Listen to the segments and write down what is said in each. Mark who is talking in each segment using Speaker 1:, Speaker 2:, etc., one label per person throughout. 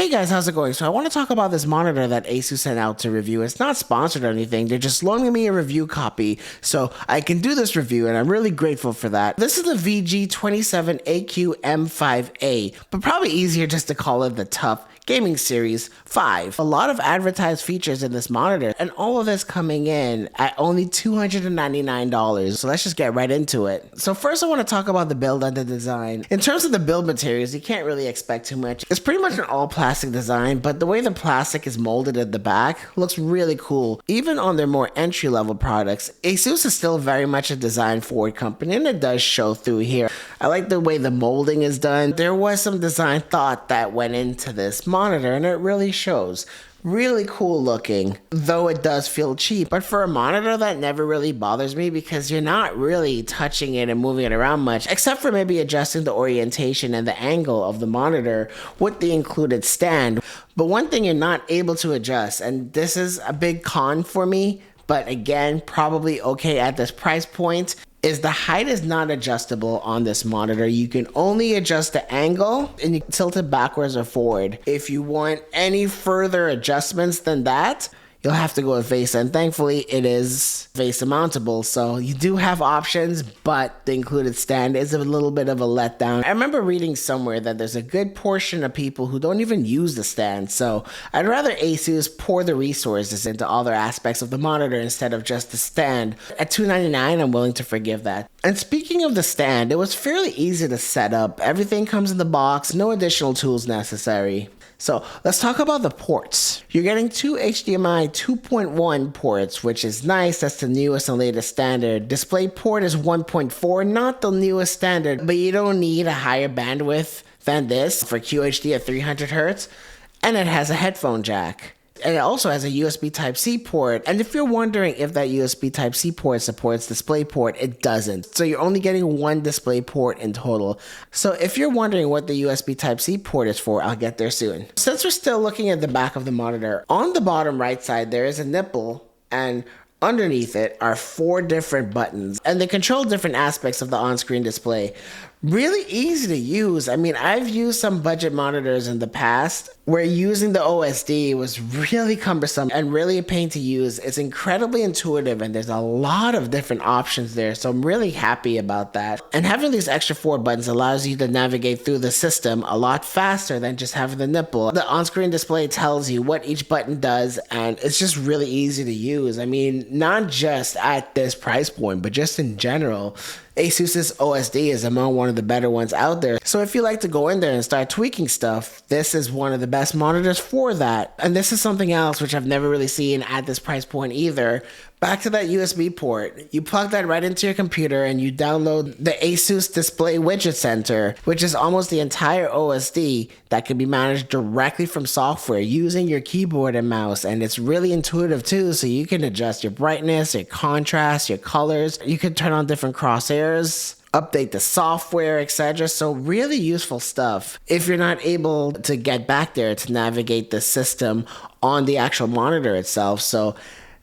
Speaker 1: Hey guys, how's it going? So I want to talk about this monitor that Asus sent out to review. It's not sponsored or anything. They're just loaning me a review copy so I can do this review, and I'm really grateful for that. This is the VG27AQM5A, but probably easier just to call it the TUF Gaming Series 5. A lot of advertised features in this monitor, and all of this coming in at only $299. So let's just get right into it. So first I want to talk about the build and the design. In terms of the build materials, you can't really expect too much. It's pretty much an all plastic design, but the way the plastic is molded at the back looks really cool. Even on their more entry-level products, Asus is still very much a design-forward company, and it does show through here. I like the way the molding is done. There was some design thought that went into this monitor, and it really shows. Really cool looking, though it does feel cheap. But for a monitor, that never really bothers me because you're not really touching it and moving it around much, except for maybe adjusting the orientation and the angle of the monitor with the included stand. But one thing you're not able to adjust, and this is a big con for me, but again, probably okay at this price point, is the height is not adjustable on this monitor. You can only adjust the angle and you can tilt it backwards or forward. If you want any further adjustments than that, you'll have to go with VESA, and thankfully it is VESA mountable, so you do have options, but the included stand is a little bit of a letdown. I remember reading somewhere that there's a good portion of people who don't even use the stand, so I'd rather Asus pour the resources into all their aspects of the monitor instead of just the stand. At $299, I'm willing to forgive that. And speaking of the stand, it was fairly easy to set up. Everything comes in the box, no additional tools necessary. So let's talk about the ports. You're getting two HDMI 2.1 ports, which is nice. That's the newest and latest standard. Display port is 1.4, not the newest standard, but you don't need a higher bandwidth than this for QHD at 300 Hz. And it has a headphone jack. And it also has a USB Type-C port. And if you're wondering if that USB Type-C port supports DisplayPort, it doesn't. So you're only getting one DisplayPort in total. So if you're wondering what the USB Type-C port is for, I'll get there soon. Since we're still looking at the back of the monitor, on the bottom right side, there is a nipple, and underneath it are 4 different buttons, and they control different aspects of the on-screen display. Really easy to use. I mean, I've used some budget monitors in the past where using the OSD was really cumbersome and really a pain to use. It's incredibly intuitive, and there's a lot of different options there, so I'm really happy about that. And having these extra 4 buttons allows you to navigate through the system a lot faster than just having the nipple. The on-screen display tells you what each button does, and it's just really easy to use. I mean, not just at this price point, but just in general. Asus's OSD is among one of the better ones out there. So if you like to go in there and start tweaking stuff, this is one of the best monitors for that. And this is something else which I've never really seen at this price point either. Back to that USB port, you plug that right into your computer and you download the Asus Display Widget Center, which is almost the entire OSD that can be managed directly from software using your keyboard and mouse. And it's really intuitive too, so you can adjust your brightness, your contrast, your colors. You can turn on different crosshairs, update the software, etc. So really useful stuff if you're not able to get back there to navigate the system on the actual monitor itself. So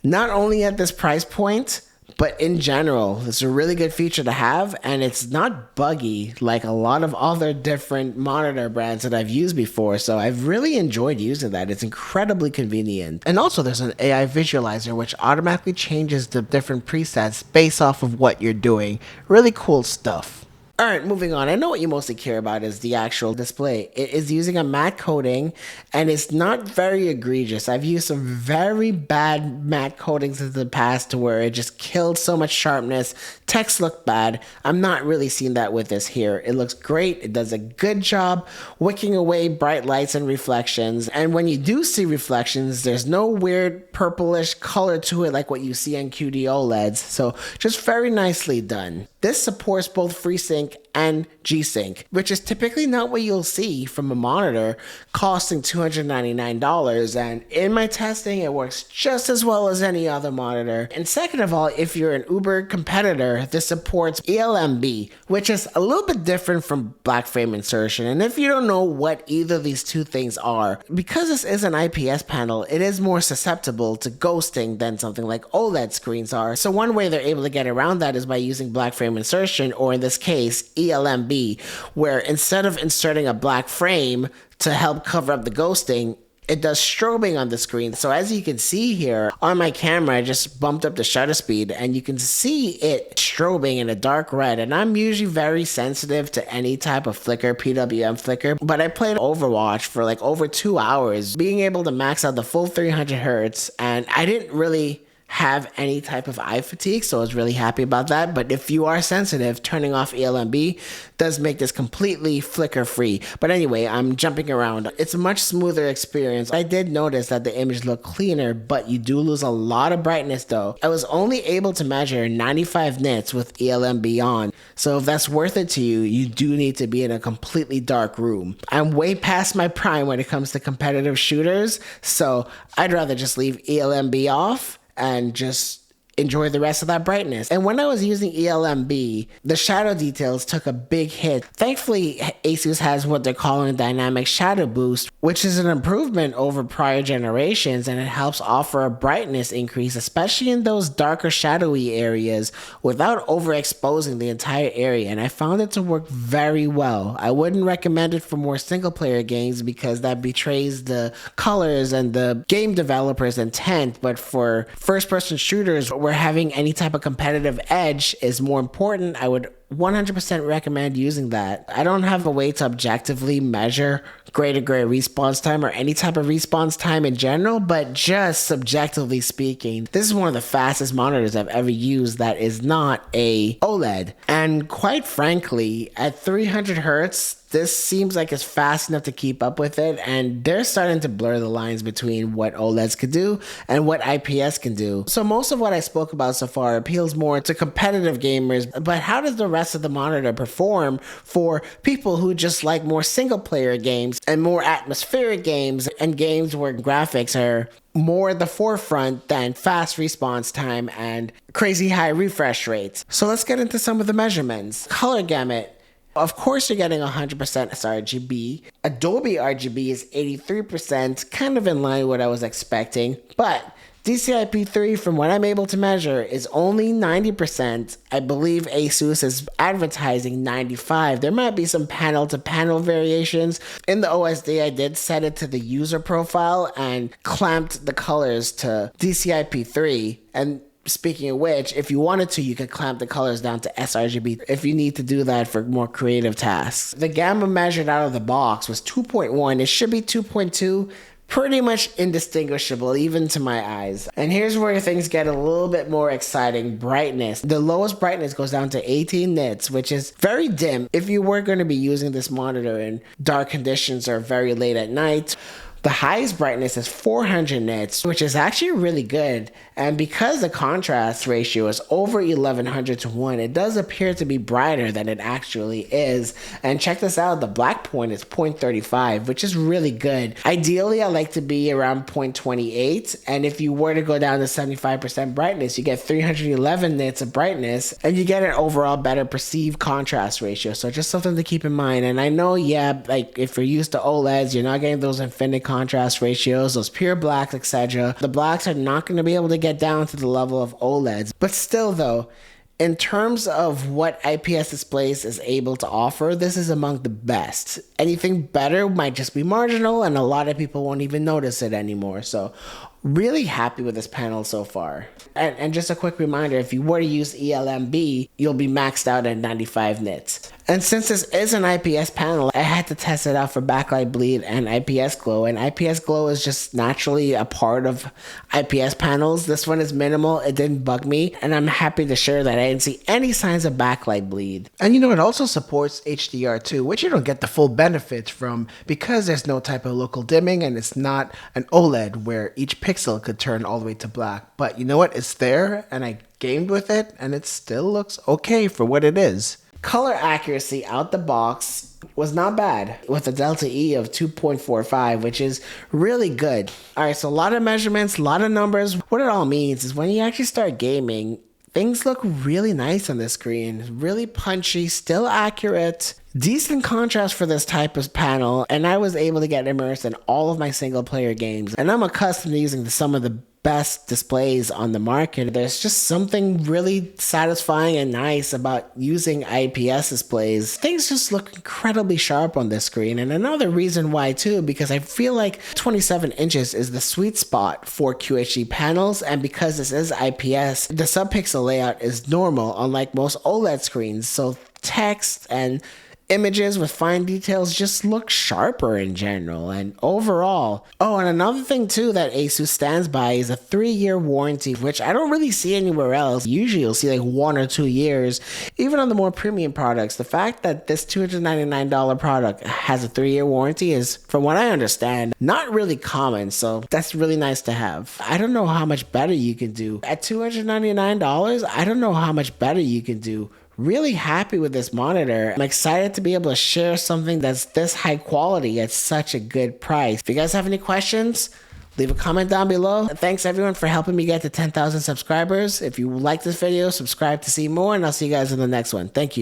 Speaker 1: not only at this price point, but in general, it's a really good feature to have, and it's not buggy like a lot of other different monitor brands that I've used before, so I've really enjoyed using that. It's incredibly convenient. And also there's an AI visualizer which automatically changes the different presets based off of what you're doing. Really cool stuff. Alright, moving on. I know what you mostly care about is the actual display. It is using a matte coating, and it's not very egregious. I've used some very bad matte coatings in the past to where it just killed so much sharpness. Text looked bad. I'm not really seeing that with this here. It looks great. It does a good job wicking away bright lights and reflections. And when you do see reflections, there's no weird purplish color to it like what you see on QD OLEDs. So just very nicely done. This supports both FreeSync and G-Sync, which is typically not what you'll see from a monitor costing $299, and in my testing it works just as well as any other monitor. And second of all, if you're an Uber competitor, this supports ELMB, which is a little bit different from black frame insertion. And if you don't know what either of these two things are, because this is an IPS panel, it is more susceptible to ghosting than something like OLED screens are. So one way they're able to get around that is by using black frame insertion, or in this case, ELMB, where instead of inserting a black frame to help cover up the ghosting, it does strobing on the screen. So as you can see here on my camera, I just bumped up the shutter speed and you can see it strobing in a dark red. And I'm usually very sensitive to any type of flicker, PWM flicker, but I played Overwatch for like over 2 hours, being able to max out the full 300 hertz, and I didn't really have any type of eye fatigue, so I was really happy about that. But if you are sensitive, turning off ELMB does make this completely flicker free. But anyway, I'm jumping around. It's a much smoother experience. I did notice that the image looked cleaner, but you do lose a lot of brightness though. I was only able to measure 95 nits with ELMB on, so if that's worth it to you, you do need to be in a completely dark room. I'm way past my prime when it comes to competitive shooters, so I'd rather just leave ELMB off and just enjoy the rest of that brightness. And when I was using ELMB, the shadow details took a big hit. Thankfully, Asus has what they're calling dynamic shadow boost, which is an improvement over prior generations, and it helps offer a brightness increase, especially in those darker shadowy areas, without overexposing the entire area. And I found it to work very well. I wouldn't recommend it for more single player games because that betrays the colors and the game developer's intent, but for first person shooters where having any type of competitive edge is more important, I would 100% recommend using that. I don't have a way to objectively measure gray to gray response time or any type of response time in general, but just subjectively speaking, this is one of the fastest monitors I've ever used that is not a OLED. And quite frankly, at 300 hertz, this seems like it's fast enough to keep up with it, and they're starting to blur the lines between what OLEDs could do and what IPS can do. So most of what I spoke about so far appeals more to competitive gamers, but how does the rest of the monitor perform for people who just like more single player games and more atmospheric games and games where graphics are more at the forefront than fast response time and crazy high refresh rates? So let's get into some of the measurements. Color gamut. Of course, you're getting 100% sRGB. Adobe RGB is 83%, kind of in line with what I was expecting. But DCI-P3, from what I'm able to measure, is only 90%. I believe Asus is advertising 95%. There might be some panel-to-panel variations. In the OSD, I did set it to the user profile and clamped the colors to DCI-P3. And speaking of which, if you wanted to, you could clamp the colors down to sRGB if you need to do that for more creative tasks. The gamma measured out of the box was 2.1. It should be 2.2. Pretty much indistinguishable, even to my eyes. And here's where things get a little bit more exciting. Brightness. The lowest brightness goes down to 18 nits, which is very dim if you were going to be using this monitor in dark conditions or very late at night. The highest brightness is 400 nits, which is actually really good. And because the contrast ratio is over 1100 to 1, it does appear to be brighter than it actually is. And check this out, the black point is 0.35, which is really good. Ideally, I like to be around 0.28. And if you were to go down to 75% brightness, you get 311 nits of brightness, and you get an overall better perceived contrast ratio. So just something to keep in mind. And I know, yeah, like if you're used to OLEDs, you're not getting those infinite contrast ratios, those pure blacks, etc. The blacks are not going to be able to get down to the level of OLEDs. But still though, in terms of what IPS displays is able to offer, this is among the best. Anything better might just be marginal, and a lot of people won't even notice it anymore. So really happy with this panel so far. And just a quick reminder, if you were to use ELMB, you'll be maxed out at 95 nits. And since this is an IPS panel, I had to test it out for backlight bleed and IPS glow. And IPS glow is just naturally a part of IPS panels. This one is minimal. It didn't bug me. And I'm happy to share that I didn't see any signs of backlight bleed.
Speaker 2: And you know, it also supports HDR too, which you don't get the full benefits from because there's no type of local dimming and it's not an OLED where each pixel could turn all the way to black. But you know what? It's there and I gamed with it and it still looks okay for what it is.
Speaker 1: Color accuracy out the box was not bad with a delta E of 2.45, which is really good. All right, so a lot of measurements, a lot of numbers. What it all means is when you actually start gaming, things look really nice on the screen. Really punchy, still accurate. Decent contrast for this type of panel, and I was able to get immersed in all of my single player games. And I'm accustomed to using some of the best displays on the market. There's just something really satisfying and nice about using IPS displays. Things just look incredibly sharp on this screen, and another reason why too, because I feel like 27 inches is the sweet spot for QHD panels, and because this is IPS, the subpixel layout is normal, unlike most OLED screens, so text and images with fine details just look sharper in general and overall. Oh, and another thing too that Asus stands by is a 3-year warranty, which I don't really see anywhere else. Usually you'll see like 1 or 2 years, even on the more premium products. The fact that this $299 product has a 3-year warranty is, from what I understand, not really common, so that's really nice to have. I don't know how much better you can do. At $299, I don't know how much better you can do. Really happy with this monitor. I'm excited to be able to share something that's this high quality at such a good price. If you guys have any questions, leave a comment down below. Thanks everyone for helping me get to 10,000 subscribers. If you like this video, subscribe to see more, and I'll see you guys in the next one. Thank you.